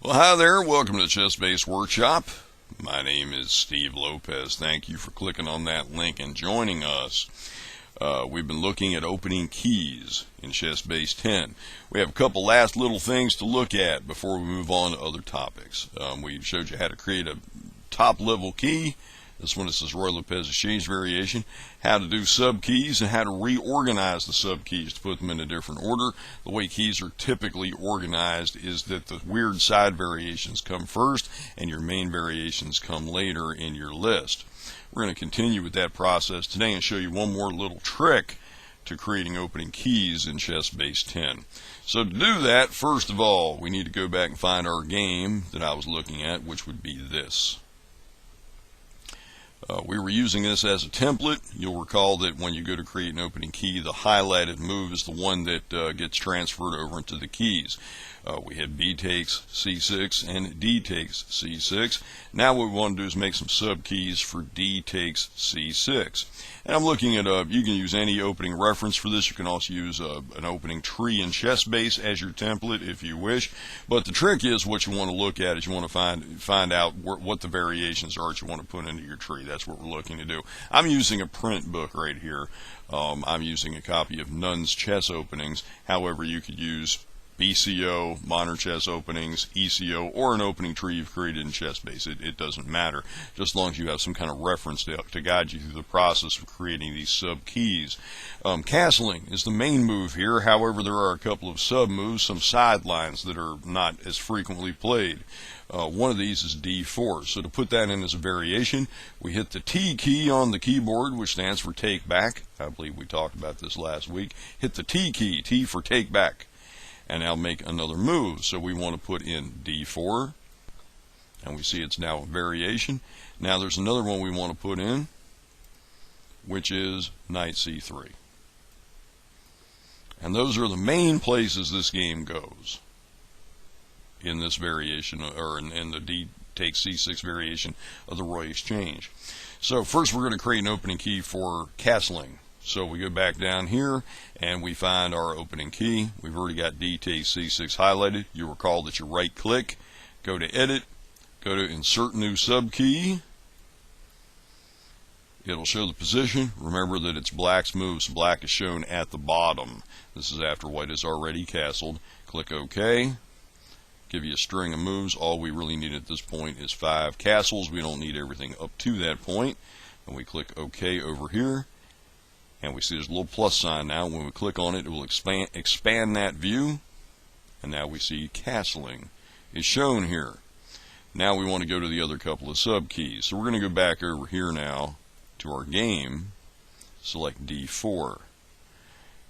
Well, hi there. Welcome to the ChessBase Workshop. My name is Steve Lopez. Thank you for clicking on that link and joining us. We've been looking at opening keys in ChessBase 10. We have a couple last little things to look at before we move on to other topics. We showed you how to create a top-level key. This one is Roy Lopez's change variation, how to do sub-keys, and how to reorganize the sub-keys to put them in a different order. The way keys are typically organized is that the weird side variations come first, and your main variations come later in your list. We're going to continue with that process today and show you one more little trick to creating opening keys in ChessBase 10. So to do that, first of all, we need to go back and find our game that I was looking at, which would be this. We were using this as a template. You'll recall that when you go to create an opening key, the highlighted move is the one that gets transferred over into the keys. We had B takes C6 and D takes C6. Now what we want to do is make some sub keys for D takes C6. And I'm looking at, you can use any opening reference for this. You can also use an opening tree in ChessBase as your template if you wish. But the trick is, what you want to look at is you want to find out what the variations are that you want to put into your tree. That's what we're looking to do. I'm using a print book right here. I'm using a copy of Nunn's Chess Openings. However, you could use BCO, Modern Chess Openings, ECO, or an opening tree you've created in ChessBase. It doesn't matter, just as long as you have some kind of reference to guide you through the process of creating these sub-keys. Castling is the main move here. However, there are a couple of sub-moves, some sidelines that are not as frequently played. One of these is D4. So to put that in as a variation, we hit the T key on the keyboard, which stands for take back. I believe we talked about this last week. Hit the T key, T for take back. And now make another move. So we want to put in D4, and we see it's now a variation. Now there's another one we want to put in, which is Knight C3. And those are the main places this game goes in this variation, or in the D takes C6 variation of the Roy exchange. So first we're going to create an opening key for castling. So we go back down here and we find our opening key. We've already got D takes C6 highlighted. You recall that you right click, go to edit, go to insert new sub key. It'll show the position. Remember that it's black's move, so black is shown at the bottom. This is after white is already castled. Click OK. Give you a string of moves. All we really need at this point is 5 castles. We don't need everything up to that point. And we click OK over here. And we see there's a little plus sign now. When we click on it, it will expand that view. And now we see castling is shown here. Now we want to go to the other couple of sub keys. So we're going to go back over here now to our game. Select D4.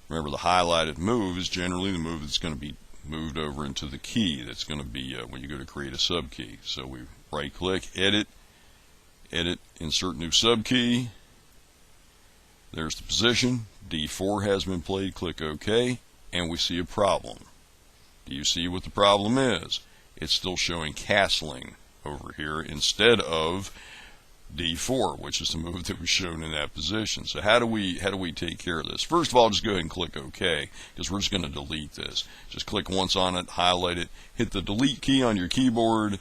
Remember, the highlighted move is generally the move that's going to be moved over into the key. That's going to be when you go to create a sub key. So we right click, edit, insert new sub key. There's the position. D4 has been played. Click OK, and we see a problem. Do you see what the problem is? It's still showing castling over here instead of D4, which is the move that was shown in that position. So how do we take care of this? First of all, just go ahead and click OK, because we're just going to delete this. Just click once on it, highlight it, hit the delete key on your keyboard,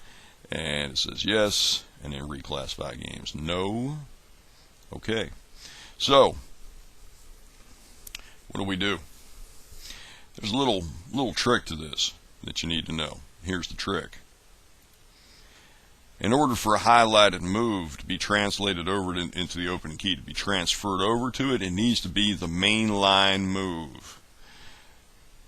and it says yes, and then reclassify games. No. Okay. So, what do? There's a little trick to this that you need to know. Here's the trick. In order for a highlighted move to be translated over into the opening key, to be transferred over to it, it needs to be the main line move.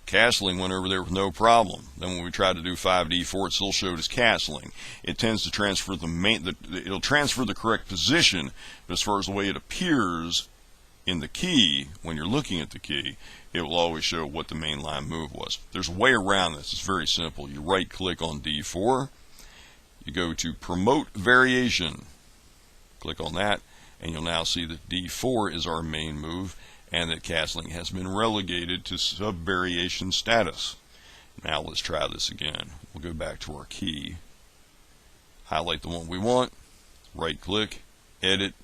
Castling went over there with no problem. Then when we tried to do 5D4, it still showed as castling. It tends to transfer it'll transfer the correct position, but as far as the way it appears in the key, when you're looking at the key, it will always show what the main line move was. There's a way around this. It's very simple. You right click on D4, you go to promote variation, click on that, and you'll now see that D4 is our main move, and that castling has been relegated to sub-variation status. Now let's try this again. We'll go back to our key, highlight the one we want, right click, edit,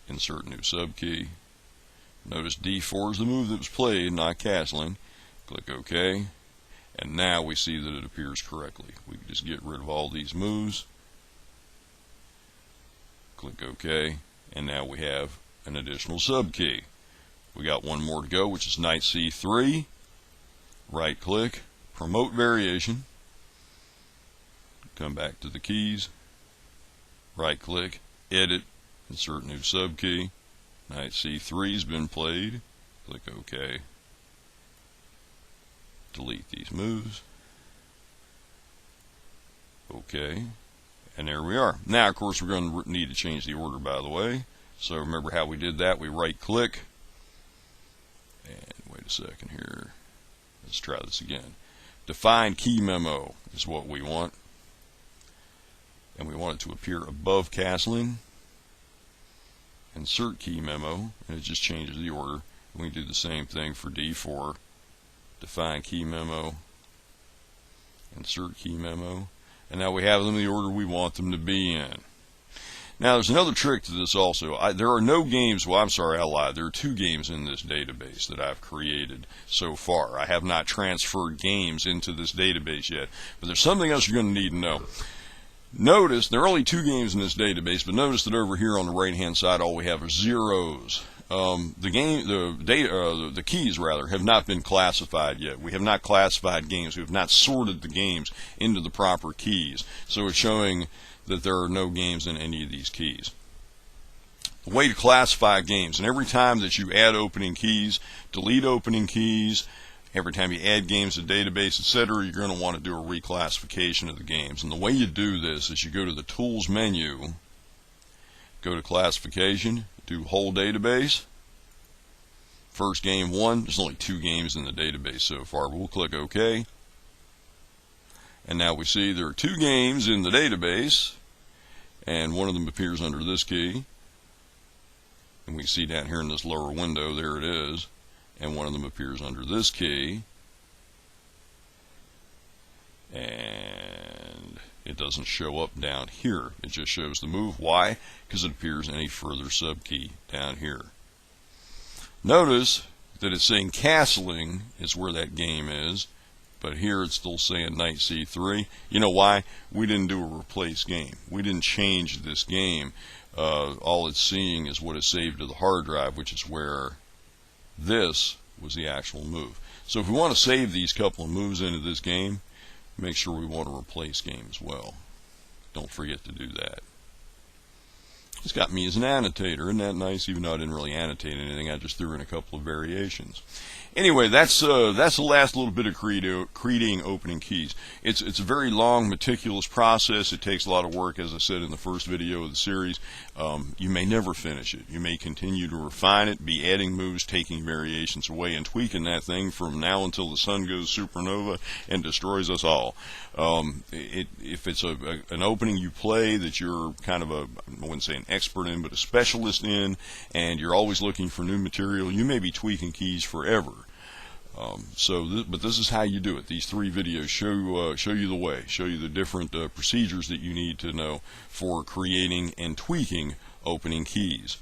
insert new sub key. Notice D4 is the move that was played, not castling. Click OK. And now we see that it appears correctly. We can just get rid of all these moves. Click OK. And now we have an additional subkey. We got one more to go, which is knight c3. Right click, promote variation. Come back to the keys. Right click, edit, insert new subkey. Knight c3 has been played. Click OK. Delete these moves. OK. And there we are. Now, of course, we're going to need to change the order, by the way. So remember how we did that? We right click. And wait a second here. Let's try this again. Define key memo is what we want. And we want it to appear above castling. Insert key memo, and it just changes the order. We can do the same thing for D4. Define key memo, insert key memo, and now we have them in the order we want them to be in. Now there's another trick to this also. There are no games, well I'm sorry I lied, there are 2 games in this database that I've created so far. I have not transferred games into this database yet, but there's something else you're going to need to know. Notice there are only 2 games in this database, but notice that over here on the right hand side all we have are zeros. The keys rather have not been classified yet. We have not classified games. We have not sorted the games into the proper keys. So it's showing that there are no games in any of these keys. The way to classify games, and every time that you add opening keys, delete opening keys, every time you add games to the database, etc., you're going to want to do a reclassification of the games. And the way you do this is you go to the Tools menu, go to Classification, do Whole Database. First game 1. There's only 2 games in the database so far, but we'll click OK. And now we see there are 2 games in the database, and one of them appears under this key. And we see down here in this lower window, there it is. And one of them appears under this key. And it doesn't show up down here. It just shows the move. Why? Because it appears in a further subkey down here. Notice that it's saying castling is where that game is, but here it's still saying knight c3. You know why? We didn't do a replace game. We didn't change this game. All it's seeing is what is saved to the hard drive, which is where this was the actual move. So if we want to save these couple of moves into this game, make sure we want to replace game as well. Don't forget to do that. It's got me as an annotator. Isn't that nice? Even though I didn't really annotate anything, I just threw in a couple of variations. Anyway, that's the last little bit of creating opening keys. It's a very long, meticulous process. It takes a lot of work, as I said in the first video of the series. You may never finish it. You may continue to refine it, be adding moves, taking variations away, and tweaking that thing from now until the sun goes supernova and destroys us all. If it's an opening you play that you're kind of I wouldn't say an expert in, but a specialist in, and you're always looking for new material, you may be tweaking keys forever. But this is how you do it. These 3 videos show you the way, show you the different procedures that you need to know for creating and tweaking opening keys.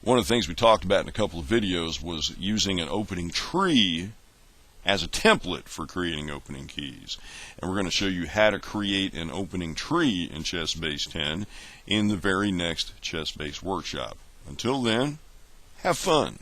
One of the things we talked about in a couple of videos was using an opening tree as a template for creating opening keys. And we're going to show you how to create an opening tree in ChessBase 10 in the very next ChessBase workshop. Until then, have fun.